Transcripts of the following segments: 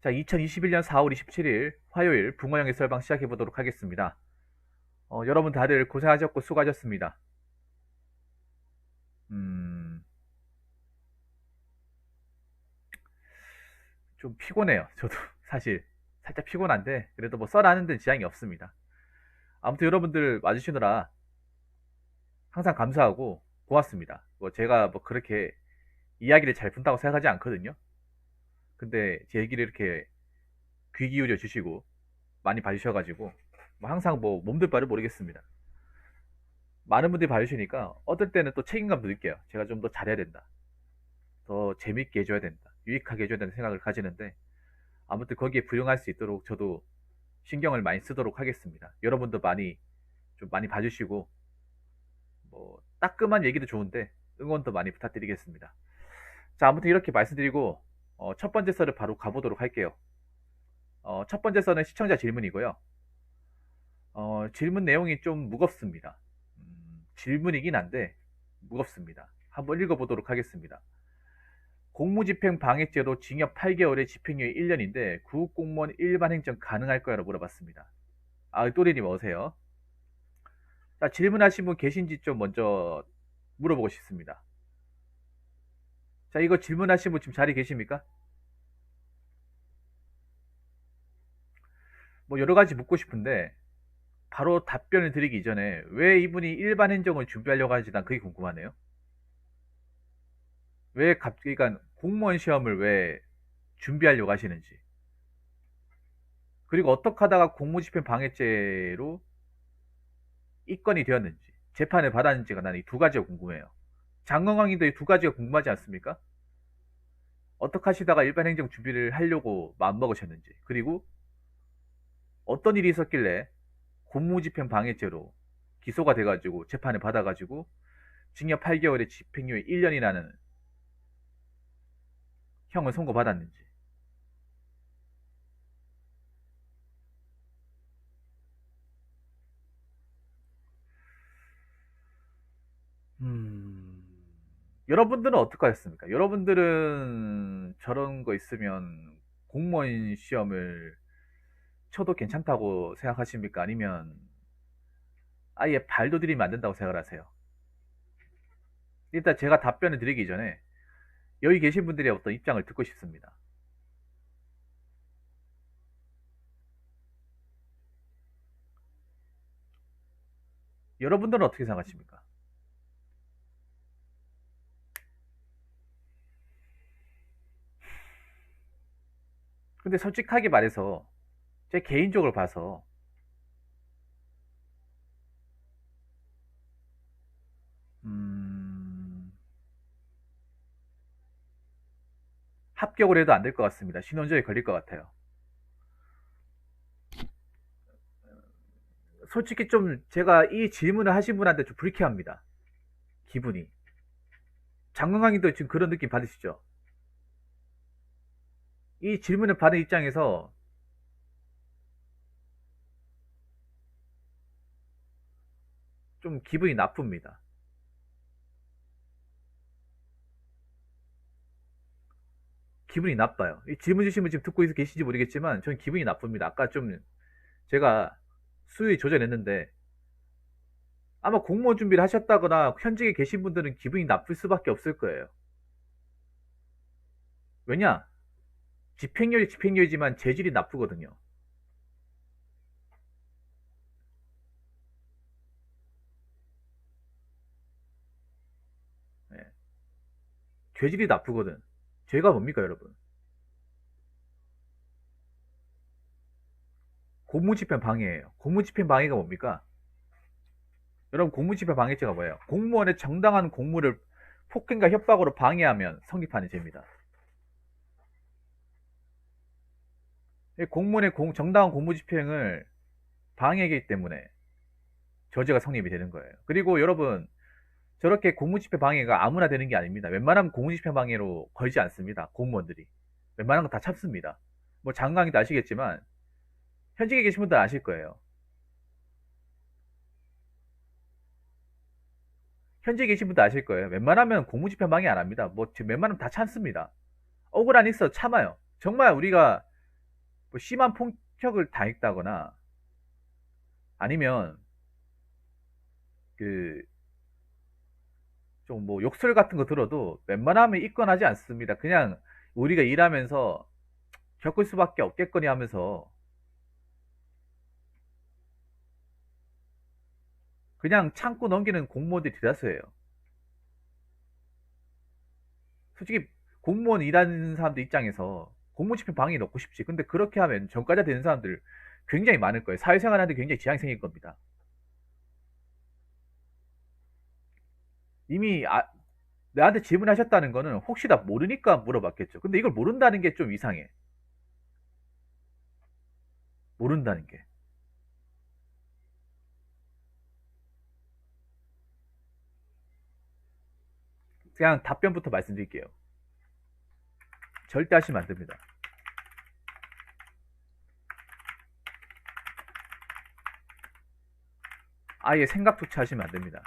자, 2021년 4월 27일 화요일 붕어영의 썰방 시작해 보도록 하겠습니다. 여러분 다들 고생하셨고 수고하셨습니다. 음, 좀 피곤해요. 저도 사실 살짝 피곤한데 그래도 뭐 썰하는 데 지장이 없습니다. 아무튼 여러분들 와주시느라 항상 감사하고 고맙습니다. 뭐 제가 뭐 그렇게 이야기를 잘 푼다고 생각하지 않거든요. 근데 제 얘기를 이렇게 귀 기울여 주시고 많이 봐주셔가지고 뭐 항상 뭐 몸둘 바를 모르겠습니다. 많은 분들이 봐주시니까 어떨 때는 또 책임감도 느껴요. 제가 좀 더 잘해야 된다. 더 재밌게 해줘야 된다. 유익하게 해줘야 된다는 생각을 가지는데 아무튼 거기에 부응할 수 있도록 저도 신경을 많이 쓰도록 하겠습니다. 여러분도 좀 많이 봐주시고 뭐 따끔한 얘기도 좋은데 응원도 많이 부탁드리겠습니다. 자, 아무튼 이렇게 말씀드리고 첫 번째 썰을 바로 가보도록 할게요. 첫 번째 썰은 시청자 질문이고요. 질문 내용이 좀 무겁습니다. 질문이긴 한데 무겁습니다. 한번 읽어보도록 하겠습니다. 공무집행 방해죄로 징역 8개월에 집행유예 1년인데 구급공무원 일반 행정 가능할 거야라고 물어봤습니다. 아, 또리님 어서세요. 자, 질문하신 분 계신지 좀 먼저 물어보고 싶습니다. 자, 이거 질문하신 분 지금 자리 계십니까? 뭐 여러 가지 묻고 싶은데 바로 답변을 드리기 전에 왜 이분이 일반 행정을 준비하려고 하는지 난 그게 궁금하네요. 왜 갑자기, 그러니까 공무원 시험을 왜 준비하려고 하시는지. 그리고 어떻게 하다가 공무집행 방해죄로 입건이 되었는지, 재판을 받았는지가 나는 이 두 가지가 궁금해요. 장건강님도 이 두 가지가 궁금하지 않습니까? 어떻게 하시다가 일반 행정 준비를 하려고 마음먹으셨는지, 그리고 어떤 일이 있었길래 공무집행 방해죄로 기소가 돼가지고 재판을 받아가지고 징역 8개월에 집행유예 1년이라는 형을 선고받았는지. 음, 여러분들은 어떻게 하셨습니까? 여러분들은 저런 거 있으면 공무원 시험을 쳐도 괜찮다고 생각하십니까? 아니면 아예 발도 들이면 안 된다고 생각을 하세요? 일단 제가 답변을 드리기 전에 여기 계신 분들의 어떤 입장을 듣고 싶습니다. 여러분들은 어떻게 생각하십니까? 근데 솔직하게 말해서 제 개인적으로 봐서 음, 합격을 해도 안 될 것 같습니다. 신원조에 걸릴 것 같아요. 솔직히 좀 제가 이 질문을 하신 분한테 좀 불쾌합니다. 기분이. 장건강님도 지금 그런 느낌 받으시죠? 이 질문을 받은 입장에서 좀 기분이 나쁩니다. 기분이 나빠요. 이 질문 주신 분 지금 듣고 계신지 모르겠지만 저는 기분이 나쁩니다. 아까 좀 제가 수위 조절했는데 아마 공무원 준비를 하셨다거나 현직에 계신 분들은 기분이 나쁠 수밖에 없을 거예요. 왜냐? 집행유예 집행유예지만 재질이 나쁘거든요. 예. 죄질이 나쁘거든. 죄가 뭡니까, 여러분? 공무집행 방해예요. 공무집행 방해가 뭡니까? 여러분, 공무집행 방해죄가 뭐예요? 공무원의 정당한 공무를 폭행과 협박으로 방해하면 성립하는 죄입니다. 공무원의 정당한 공무집행을 방해하기 때문에 저죄가 성립이 되는 거예요. 그리고 여러분, 저렇게 공무집행 방해가 아무나 되는 게 아닙니다. 웬만하면 공무집행 방해로 걸지 않습니다. 공무원들이. 웬만한 건 다 참습니다. 뭐 장관이도 아시겠지만 현직에 계신 분들 아실 거예요. 현직에 계신 분들 아실 거예요. 웬만하면 공무집행 방해 안 합니다. 뭐 웬만하면 다 참습니다. 억울 안 있어 참아요. 정말 우리가 뭐 심한 폭력을 당했다거나 아니면 그 좀 뭐 욕설 같은 거 들어도 웬만하면 입건하지 않습니다. 그냥 우리가 일하면서 겪을 수밖에 없겠거니 하면서 그냥 참고 넘기는 공무원들이 대다수예요. 솔직히 공무원 일하는 사람들 입장에서 공무원 집행 방해 넣고 싶지. 근데 그렇게 하면 전과자 되는 사람들 굉장히 많을 거예요. 사회생활 하는데 굉장히 지장이 생길 겁니다. 이미 나한테 질문하셨다는 거는 혹시 나 모르니까 물어봤겠죠. 근데 이걸 모른다는 게 좀 이상해. 모른다는 게. 그냥 답변부터 말씀드릴게요. 절대 하시면 안 됩니다. 아예 생각조차 하시면 안 됩니다.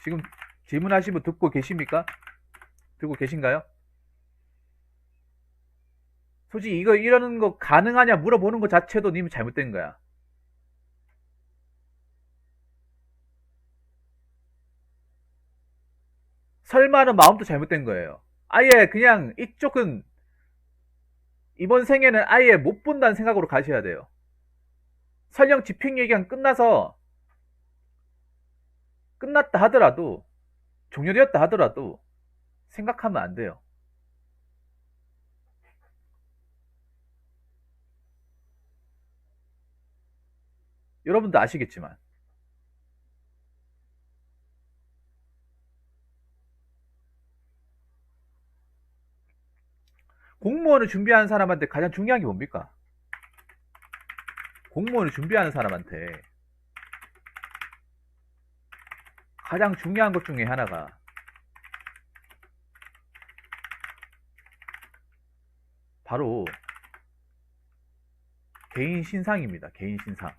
지금 질문하신 분 듣고 계십니까? 듣고 계신가요? 솔직히 이거 이러는 거 가능하냐 물어보는 거 자체도 님이 잘못된 거야. 설마는 마음도 잘못된 거예요. 아예 그냥 이쪽은 이번 생에는 아예 못 본다는 생각으로 가셔야 돼요. 설령 집행유예기간 끝나서 끝났다 하더라도 종료되었다 하더라도 생각하면 안 돼요. 여러분도 아시겠지만 공무원을 준비하는 사람한테 가장 중요한 게 뭡니까? 공무원을 준비하는 사람한테 가장 중요한 것 중에 하나가 바로 개인 신상입니다. 개인 신상.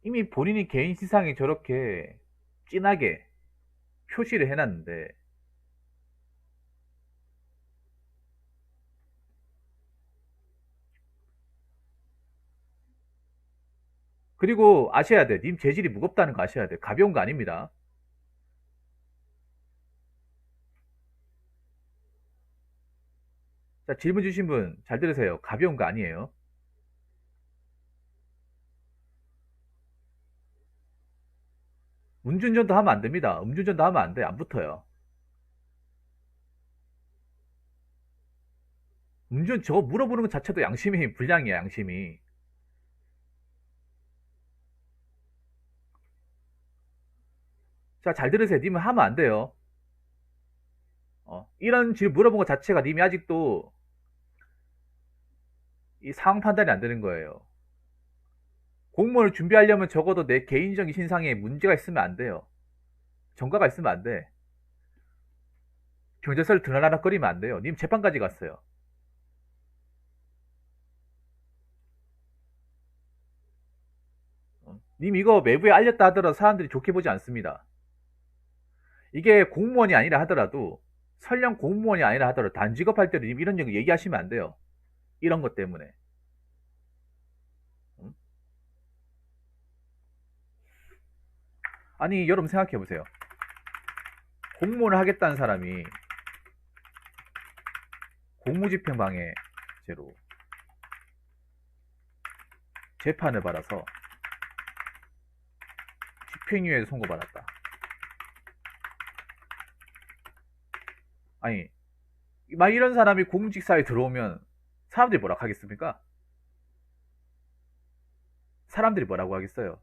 이미 본인이 개인 신상에 저렇게 진하게 표시를 해놨는데 그리고 아셔야 돼. 님 재질이 무겁다는 거 아셔야 돼. 가벼운 거 아닙니다. 자, 질문 주신 분 잘 들으세요. 가벼운 거 아니에요. 음주운전도 하면 안 됩니다. 음주운전도 하면 안 돼. 안 붙어요. 음주운 저거 물어보는 것 자체도 양심이 불량이야, 양심이. 자, 잘 들으세요. 님은 하면 안 돼요. 이런 질문 물어본 것 자체가 님이 아직도 이 상황 판단이 안 되는 거예요. 공무원을 준비하려면 적어도 내 개인적인 신상에 문제가 있으면 안 돼요. 전과가 있으면 안 돼. 경찰서를 드나락거리면 안 돼요. 님 재판까지 갔어요. 님 이거 외부에 알렸다 하더라도 사람들이 좋게 보지 않습니다. 이게 공무원이 아니라 하더라도 설령 공무원이 아니라 하더라도 단직업할 때도 님 이런 얘기 얘기하시면 안 돼요. 이런 것 때문에. 아니 여러분 생각해 보세요. 공무원을 하겠다는 사람이 공무집행방해죄로 재판을 받아서 집행유예 선고받았다. 아니 막 이런 사람이 공직사에 들어오면 사람들이 뭐라고 하겠습니까? 사람들이 뭐라고 하겠어요?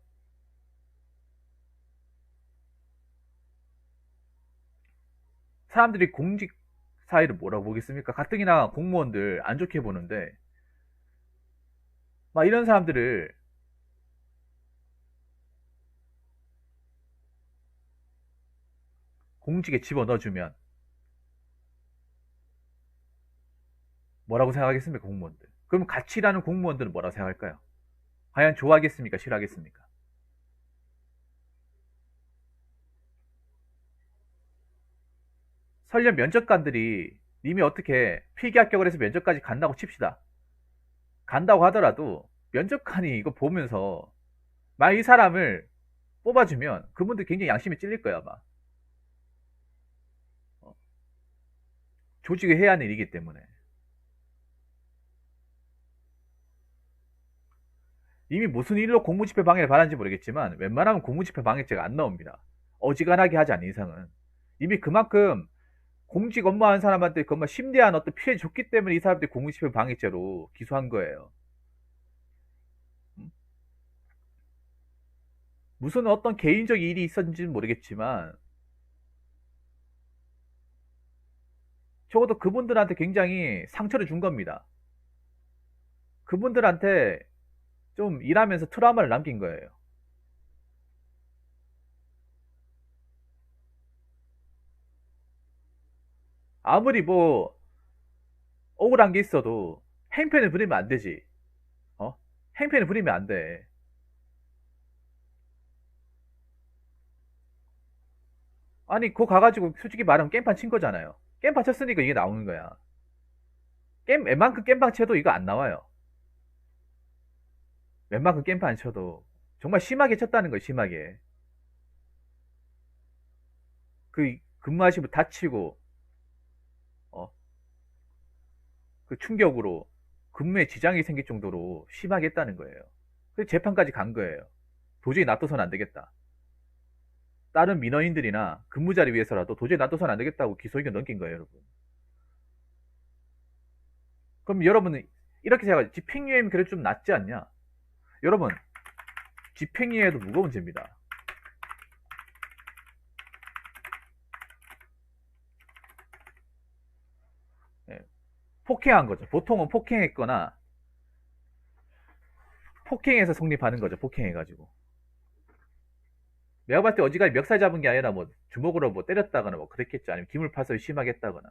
사람들이 공직사회를 뭐라고 보겠습니까? 가뜩이나 공무원들 안 좋게 보는데 막 이런 사람들을 공직에 집어넣어주면 뭐라고 생각하겠습니까? 공무원들. 그럼 같이 일하는 공무원들은 뭐라고 생각할까요? 과연 좋아하겠습니까? 싫어하겠습니까? 설령 면접관들이 님이 어떻게 필기 합격을 해서 면접까지 간다고 칩시다. 간다고 하더라도 면접관이 이거 보면서 만약 이 사람을 뽑아주면 그분들 굉장히 양심이 찔릴 거야 아마. 어, 조직이 해야 하는 일이기 때문에. 이미 무슨 일로 공무집행 방해를 받았는지 모르겠지만 웬만하면 공무집행 방해죄가 안 나옵니다. 어지간하게 하지 않는 이상은. 이미 그만큼 공직 업무하는 사람한테 정말 심대한 어떤 피해 줬기 때문에 이 사람들이 공무집행 방해죄로 기소한 거예요. 음? 무슨 어떤 개인적 일이 있었는지는 모르겠지만 적어도 그분들한테 굉장히 상처를 준 겁니다. 그분들한테 좀 일하면서 트라우마를 남긴 거예요. 아무리 뭐 억울한 게 있어도 행편을 부리면 안 되지. 어? 행편을 부리면 안 돼. 아니, 그거 가가지고 솔직히 말하면 깽판 친 거잖아요. 깽판 쳤으니까 이게 나오는 거야. 웬만큼 깽판 쳐도 이거 안 나와요. 웬만큼 깽판 쳐도. 정말 심하게 쳤다는 거예요, 심하게. 그 근무하시고 다치고, 어? 그 충격으로 근무에 지장이 생길 정도로 심하게 했다는 거예요. 그래서 재판까지 간 거예요. 도저히 놔둬서는 안 되겠다. 다른 민원인들이나 근무자를 위해서라도 도저히 놔둬서는 안 되겠다고 기소 의견 넘긴 거예요, 여러분. 그럼 여러분은 이렇게 생각하죠. 집행유예면 그래도 좀 낫지 않냐? 여러분, 집행유예도 무거운 죄입니다. 예, 폭행한 거죠. 보통은 폭행했거나 폭행해서 성립하는 거죠. 폭행해가지고. 내가 봤을 때 어지간히 멱살 잡은 게 아니라 뭐 주먹으로 뭐 때렸다거나 뭐 그랬겠죠. 아니면 기물 파손이 심하게 했다거나.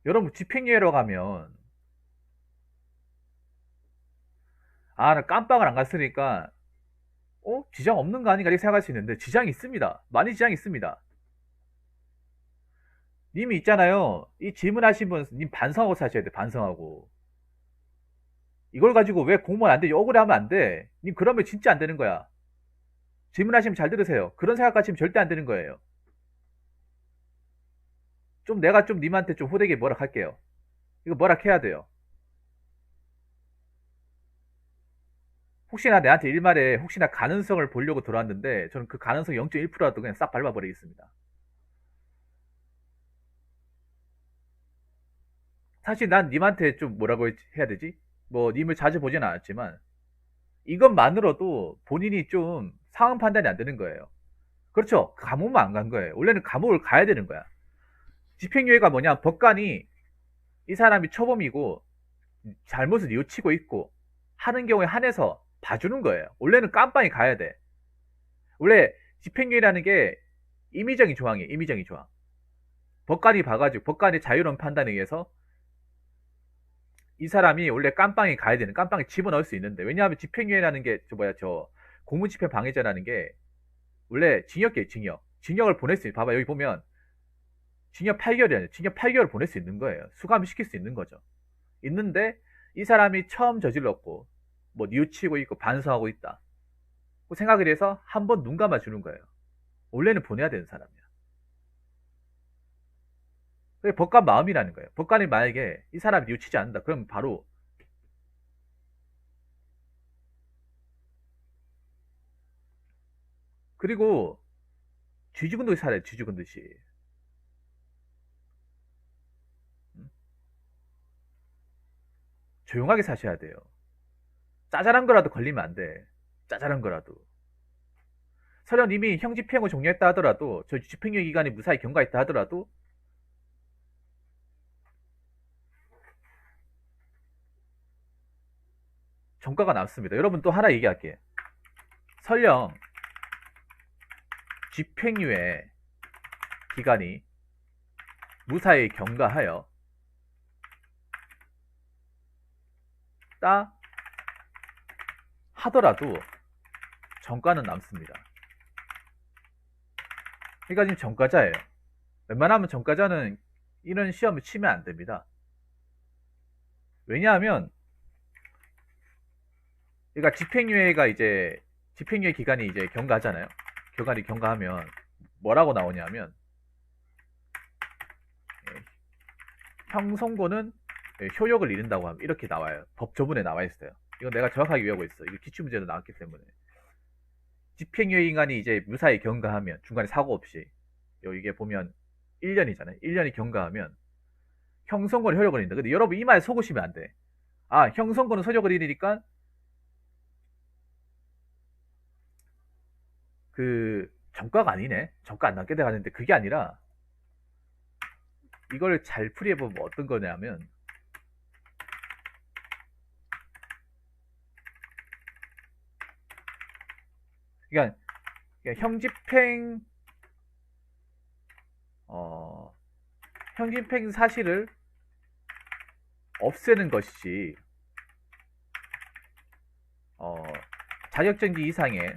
여러분 집행유예로 가면 아, 나 깜빡을 안 갔으니까 지장 없는 거 아닌가 이렇게 생각할 수 있는데 지장이 있습니다. 많이 지장이 있습니다. 님이 있잖아요. 이 질문하신 분, 님 반성하고 사셔야 돼, 반성하고. 이걸 가지고 왜 공무원 안 돼? 억울해하면 안 돼. 님 그러면 진짜 안 되는 거야. 질문하시면 잘 들으세요. 그런 생각 가지면 절대 안 되는 거예요. 좀 내가 좀 님한테 좀 호되게 뭐라 할게요. 이거 뭐라 해야 돼요. 혹시나 내한테 일말에 혹시나 가능성을 보려고 들어왔는데 저는 그 가능성 0.1%라도 그냥 싹 밟아버리겠습니다. 사실 난 님한테 좀 뭐라고 해야 되지? 뭐 님을 자주 보진 않았지만 이것만으로도 본인이 좀 상황 판단이 안 되는 거예요. 그렇죠. 감옥만 안 간 거예요. 원래는 감옥을 가야 되는 거야. 집행유예가 뭐냐? 법관이 이 사람이 초범이고 잘못을 뉘우치고 있고 하는 경우에 한해서 봐주는 거예요. 원래는 깜빵이 가야 돼. 원래 집행유예라는 게 임의적인 조항이에요. 임의적인 조항. 법관이 봐가지고 법관의 자유로운 판단에 의해서 이 사람이 원래 깜빵에 가야 되는 깜빵에 집어넣을 수 있는데 왜냐하면 집행유예라는 게 저 공무집행 방해죄라는 게 원래 징역이에요. 징역을 보낼 수 있어요. 봐봐 여기 보면 징역 8개월이 아니라 징역 8개월을 보낼 수 있는 거예요. 수감시킬 수 있는 거죠. 있는데 이 사람이 처음 저질렀고 뭐 뉘우치고 있고 반성하고 있다. 그 생각을 해서 한 번 눈 감아 주는 거예요. 원래는 보내야 되는 사람이야. 그게 법관 마음이라는 거예요. 법관이 만약에 이 사람이 뉘우치지 않는다. 그럼 바로 그리고 쥐죽은 듯이 살아요. 쥐죽은 듯이. 조용하게 사셔야 돼요. 짜잘한 거라도 걸리면 안 돼. 짜잘한 거라도. 설령 이미 형집행을 종료했다 하더라도 저 집행유예 기간이 무사히 경과했다 하더라도 전과가 남습니다. 여러분 또 하나 얘기할게. 설령 집행유예 기간이 무사히 경과하여 따 하더라도 전과는 남습니다. 그러니까 지금 전과자예요. 웬만하면 전과자는 이런 시험을 치면 안 됩니다. 왜냐하면 그러니까 집행유예 기간이 이제 경과하잖아요. 기간이 경과하면 뭐라고 나오냐면 형선고는 효력을 잃는다고 하면 이렇게 나와요. 법조문에 나와 있어요. 이건 내가 정확하게 외우고 있어. 이거 기출문제로 나왔기 때문에. 집행유예 기간이 이제 무사히 경과하면 중간에 사고 없이 이게 보면 1년이잖아요. 1년이 경과하면 형선고는 효력을 잃는다. 근데 여러분 이 말 속으시면 안 돼. 아, 형선고는 효력을 잃으니까 그 전과가 아니네. 전과 안 남게 돼가는데 그게 아니라 이걸 잘 풀이해보면 어떤 거냐면 그러니까 형집행 형집행 사실을 없애는 것이 자격정지 이상의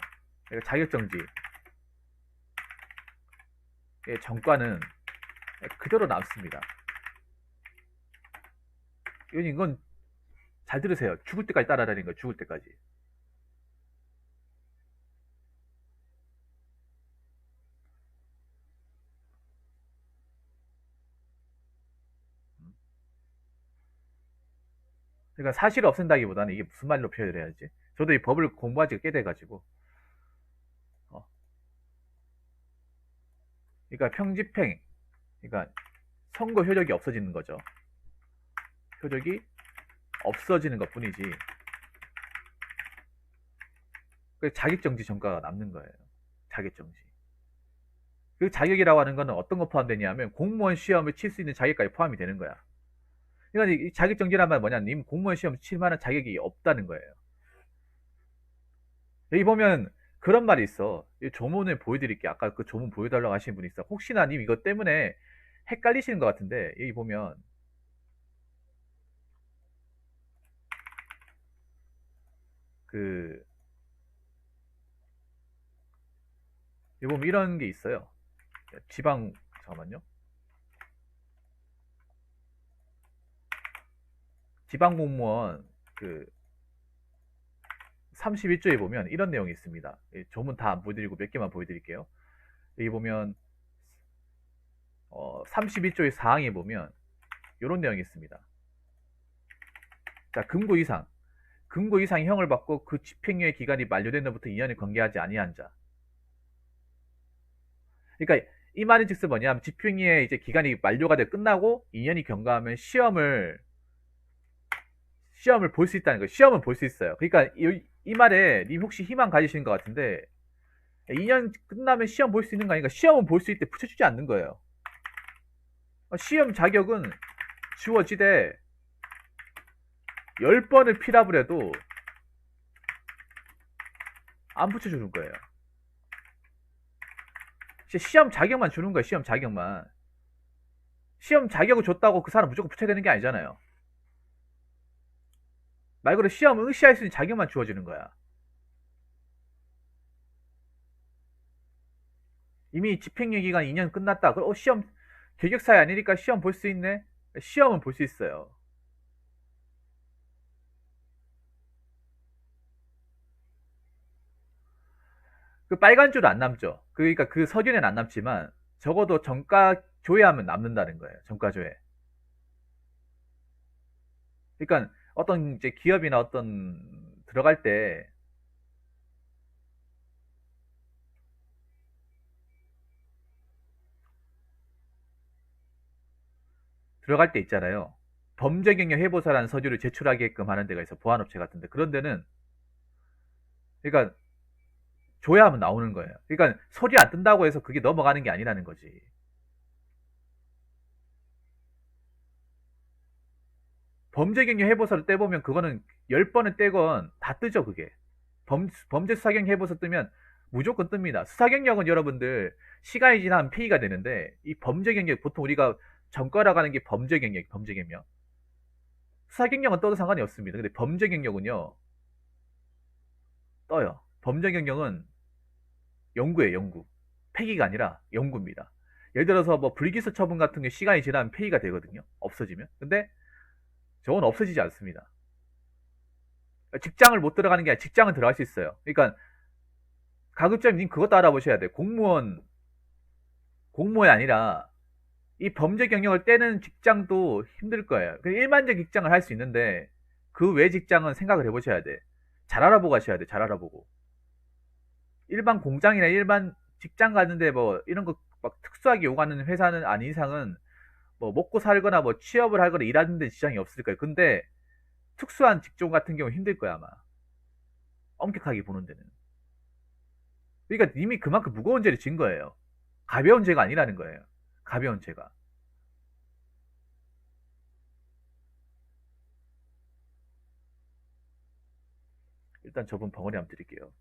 자격정지 전과는 그대로 남습니다. 이건 잘 들으세요. 죽을 때까지 따라다니는 거예요. 죽을 때까지. 그러니까 사실을 없앤다기보다는 이게 무슨 말로 표현을 해야지. 저도 이 법을 공부한 지가 꽤 돼가지고 그러니까 평집행 그러니까 선고 효력이 없어지는 거죠. 효력이 없어지는 것 뿐이지 자격정지 전과가 남는 거예요. 자격정지. 그 자격이라고 하는 거는 어떤 거 포함되냐면 공무원 시험을 칠 수 있는 자격까지 포함이 되는 거야. 그러니까 이 자격정지란 말은 뭐냐? 님 공무원 시험 칠 만한 자격이 없다는 거예요. 여기 보면 그런 말이 있어. 이 조문을 보여드릴게요. 아까 그 조문 보여달라고 하신 분이 있어. 혹시나 님 이것 때문에 헷갈리시는 것 같은데 여기 보면 그 여기 보면 이런 게 있어요. 잠깐만요. 지방공무원 그 31조에 보면 이런 내용이 있습니다. 조문 다 안 보여드리고 몇 개만 보여드릴게요. 여기 보면 31조의 사항에 보면 이런 내용이 있습니다. 자, 금고 이상 형을 받고 그 집행유예 기간이 만료된 날부터 2년을 관계하지 아니한 자. 그러니까 이 말은 즉슨 뭐냐면 집행유예 이제 기간이 만료가 돼 끝나고 2년이 경과하면 시험을 볼 수 있다는 거예요. 시험은 볼 수 있어요. 그러니까 이 말에 님 혹시 희망 가지시는 것 같은데 2년 끝나면 시험 볼 수 있는 거 아닌가? 시험은 볼 수 있대 붙여주지 않는 거예요. 시험 자격은 주어지되 10번을 필압을 해도 안 붙여주는 거예요. 시험 자격만 주는 거예요. 시험 자격만. 시험 자격을 줬다고 그 사람 무조건 붙여야 되는 게 아니잖아요. 말 그대로 시험 응시할 수 있는 자격만 주어지는 거야. 이미 집행유예 기간 2년 끝났다. 시험 계격사유 아니니까 시험 볼 수 있네. 시험은 볼 수 있어요. 그 빨간 줄은 안 남죠. 그러니까 그 서류는 안 남지만 적어도 정가 조회하면 남는다는 거예요. 정가 조회. 그러니까 어떤 이제 기업이나 어떤 들어갈 때 있잖아요. 범죄 경력 해보사라는 서류를 제출하게끔 하는 데가 있어. 보안업체 같은데 그런 데는 그러니까 조회하면 나오는 거예요. 그러니까 서류 안 뜬다고 해서 그게 넘어가는 게 아니라는 거지. 범죄 경력 해보사를 떼보면 그거는 10번은 떼건 다 뜨죠 그게. 범죄 수사 경력 해보사 뜨면 무조건 뜹니다. 수사 경력은 여러분들 시간이 지나면 폐기가 되는데 이 범죄 경력 보통 우리가 전과라고 하는 게 범죄 경력, 범죄 경력. 수사 경력은 떠도 상관이 없습니다. 근데 범죄 경력은요 떠요. 범죄 경력은 영구예요, 영구. 폐기가 아니라 영구입니다. 예를 들어서 뭐 불기소 처분 같은 게 시간이 지나면 폐기가 되거든요. 없어지면. 근데 저건 없어지지 않습니다. 직장을 못 들어가는 게 아니라 직장은 들어갈 수 있어요. 그러니까 가급적이면 그것도 알아보셔야 돼요. 공무원이 아니라 이 범죄 경력을 떼는 직장도 힘들 거예요. 일반적 직장을 할 수 있는데 그 외 직장은 생각을 해보셔야 돼. 잘 알아보고 가셔야 돼. 잘 알아보고. 일반 공장이나 일반 직장 가는데 뭐 이런 거 막 특수하게 요구하는 회사는 아닌 이상은 뭐 먹고 살거나 뭐 취업을 하거나 일하는 데 지장이 없을 거예요. 근데 특수한 직종 같은 경우 힘들 거야 아마. 엄격하게 보는 데는. 그러니까 이미 그만큼 무거운 죄를 진 거예요. 가벼운 죄가 아니라는 거예요. 가벼운 죄가. 일단 저분 벙어리 한번 드릴게요.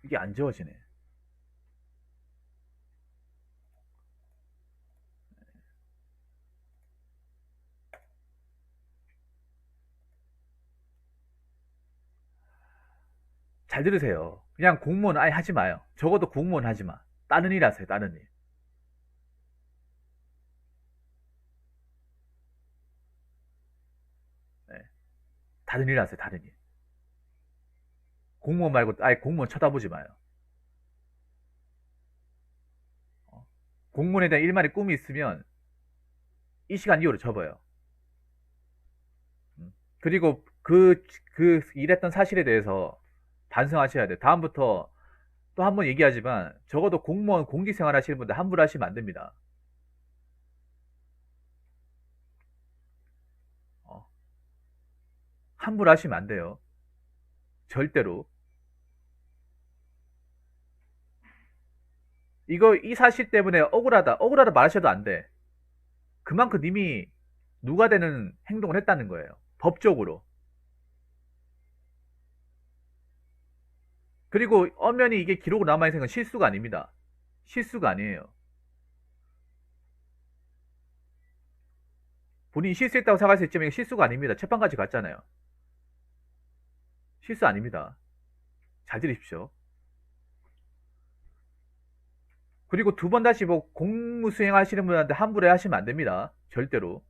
이게 안 지워지네. 잘 들으세요. 그냥 공무원 아예 하지 마요. 적어도 공무원 하지 마. 다른 일 하세요. 다른 일. 네. 다른 일 하세요. 다른 일. 공무원 말고 아예 공무원 쳐다보지 마요. 어. 공무원에 대한 일만의 꿈이 있으면 이 시간 이후로 접어요. 그리고 그 일했던 사실에 대해서 반성하셔야 돼요. 다음부터 또 한 번 얘기하지만 적어도 공무원 공직생활 하시는 분들 함부로 하시면 안 됩니다. 어, 함부로 하시면 안 돼요. 절대로. 이 사실 때문에 억울하다 말하셔도 안 돼. 그만큼 님이 누가 되는 행동을 했다는 거예요. 법적으로. 그리고 엄연히 이게 기록으로 남아있는 건 실수가 아닙니다. 실수가 아니에요. 본인이 실수했다고 생각할 수 있지만 이게 실수가 아닙니다. 재판까지 갔잖아요. 실수 아닙니다. 잘 들으십시오. 그리고 두 번 다시 뭐 공무 수행하시는 분한테 함부로 하시면 안 됩니다. 절대로.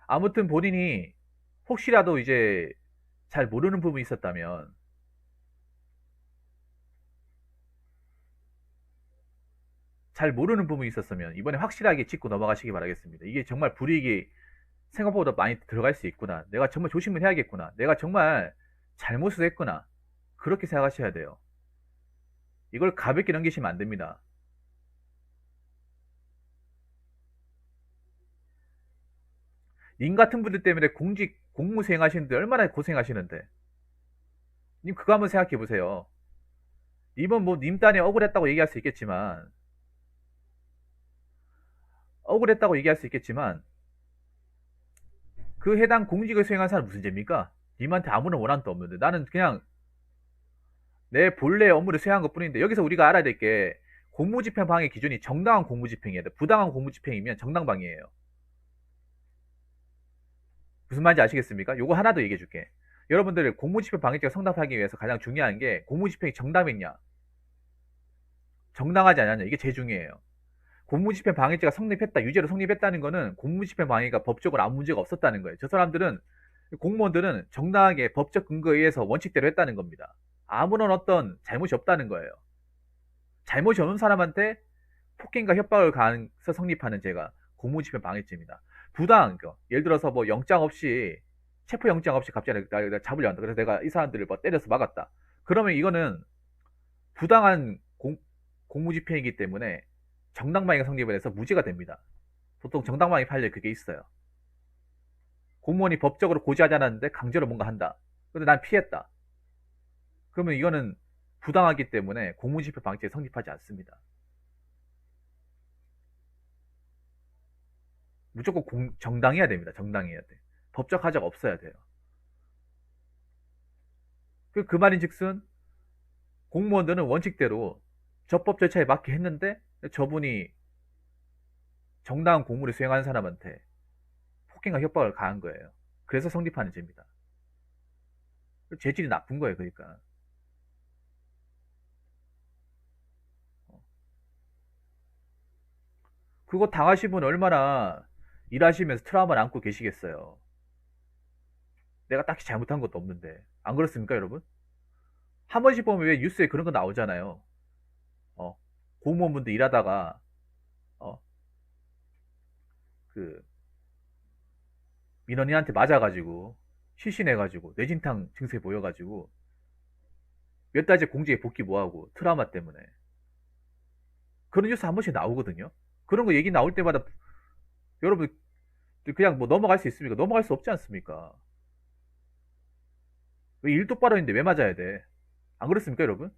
아무튼 본인이 혹시라도 이제 잘 모르는 부분이 있었다면 잘 모르는 부분이 있었으면 이번에 확실하게 짚고 넘어가시기 바라겠습니다. 이게 정말 불이익이 생각보다 많이 들어갈 수 있구나. 내가 정말 조심을 해야겠구나. 내가 정말 잘못을 했구나. 그렇게 생각하셔야 돼요. 이걸 가볍게 넘기시면 안 됩니다. 님 같은 분들 때문에 공무 수행하시는데 얼마나 고생하시는데. 님 그거 한번 생각해 보세요. 님은 뭐 님 딴에 억울했다고 얘기할 수 있겠지만 그 해당 공직을 수행한 사람 무슨 죄입니까? 님한테 아무런 원한도 없는데 나는 그냥 내 본래 업무를 수행한 것 뿐인데 여기서 우리가 알아야 될 게 공무집행 방해 기준이 정당한 공무집행이어야 돼. 부당한 공무집행이면 정당방해예요. 무슨 말인지 아시겠습니까? 요거 하나 더 얘기해 줄게. 여러분들 공무집행 방해죄가 성립하기 위해서 가장 중요한 게 공무집행이 정당했냐 정당하지 않았냐 이게 제일 중요해요. 공무집행 방해죄가 성립했다 유죄로 성립했다는 거는 공무집행 방해가 법적으로 아무 문제가 없었다는 거예요. 저 사람들은 공무원들은 정당하게 법적 근거에 의해서 원칙대로 했다는 겁니다. 아무런 어떤 잘못이 없다는 거예요. 잘못이 없는 사람한테 폭행과 협박을 가해서 성립하는 죄가 공무집행 방해죄입니다. 부당한 거 예를 들어서 뭐 영장 없이 체포 영장 없이 갑자기 나 잡으려 한다. 그래서 내가 이 사람들을 뭐 때려서 막았다. 그러면 이거는 부당한 공무집행이기 때문에 정당방위가 성립을 해서 무죄가 됩니다. 보통 정당방위 판례 그게 있어요. 공무원이 법적으로 고지하지 않았는데 강제로 뭔가 한다. 근데 난 피했다. 그러면 이거는 부당하기 때문에 공무집행 방지에 성립하지 않습니다. 무조건 정당해야 됩니다. 정당해야 돼. 법적 하자가 없어야 돼요. 그 말인즉슨 공무원들은 원칙대로 적법 절차에 맞게 했는데 저분이 정당한 공무를 수행하는 사람한테 폭행과 협박을 가한 거예요. 그래서 성립하는 죄입니다. 죄질이 나쁜 거예요. 그러니까 그거 당하신 분 얼마나 일하시면서 트라우마를 안고 계시겠어요. 내가 딱히 잘못한 것도 없는데 안 그렇습니까 여러분? 한 번씩 보면 왜 뉴스에 그런 거 나오잖아요. 어, 공무원분들 일하다가 어, 그 민원인한테 맞아가지고 실신해가지고 뇌진탕 증세 보여가지고 몇 달째 공직에 복귀 못하고 트라우마 때문에 그런 뉴스 한 번씩 나오거든요. 그런 거 얘기 나올 때마다 여러분 그냥 뭐 넘어갈 수 있습니까? 넘어갈 수 없지 않습니까? 왜 일 똑바로 했는데 왜 맞아야 돼? 안 그렇습니까 여러분?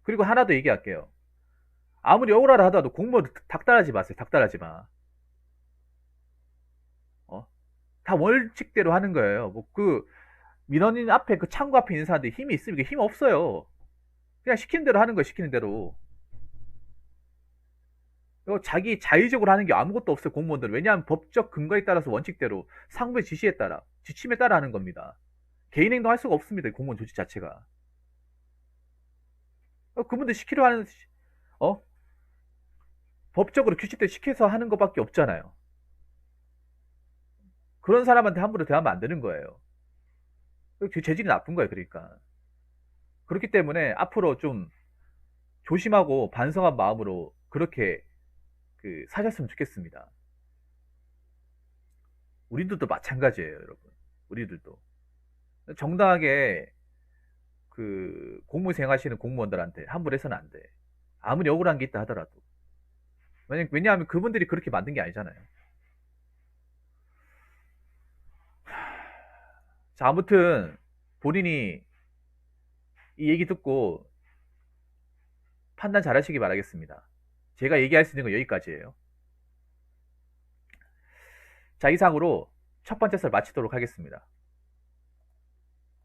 그리고 하나 더 얘기할게요. 아무리 억울하다 하더라도 공무원 닥달하지 마세요. 닥달하지 마. 어? 다 원칙대로 하는 거예요. 뭐 그 민원인 앞에 그 창구 앞에 있는 사람들이 힘이 있습니까? 힘 없어요. 그냥 시키는 대로 하는 거예요. 시키는 대로. 자기 자의적으로 하는 게 아무것도 없어요. 공무원들은. 왜냐하면 법적 근거에 따라서 원칙대로 상부의 지시에 따라 지침에 따라 하는 겁니다. 개인 행동할 수가 없습니다. 공무원 조직 자체가. 그분들 시키려 하는 어? 법적으로 규칙대로 시켜서 하는 것밖에 없잖아요. 그런 사람한테 함부로 대하면 안 되는 거예요. 그 재질이 나쁜 거예요. 그러니까. 그렇기 때문에 앞으로 좀 조심하고 반성한 마음으로 그렇게 사셨으면 좋겠습니다. 우리들도 마찬가지예요, 여러분. 우리들도 정당하게 공무생 하시는 공무원들한테 함부로 해서는 안 돼. 아무리 억울한 게 있다 하더라도. 왜냐하면 그분들이 그렇게 만든 게 아니잖아요. 자, 아무튼 본인이 이 얘기 듣고 판단 잘 하시기 바라겠습니다. 제가 얘기할 수 있는 건 여기까지예요. 자, 이상으로 첫 번째 설 마치도록 하겠습니다.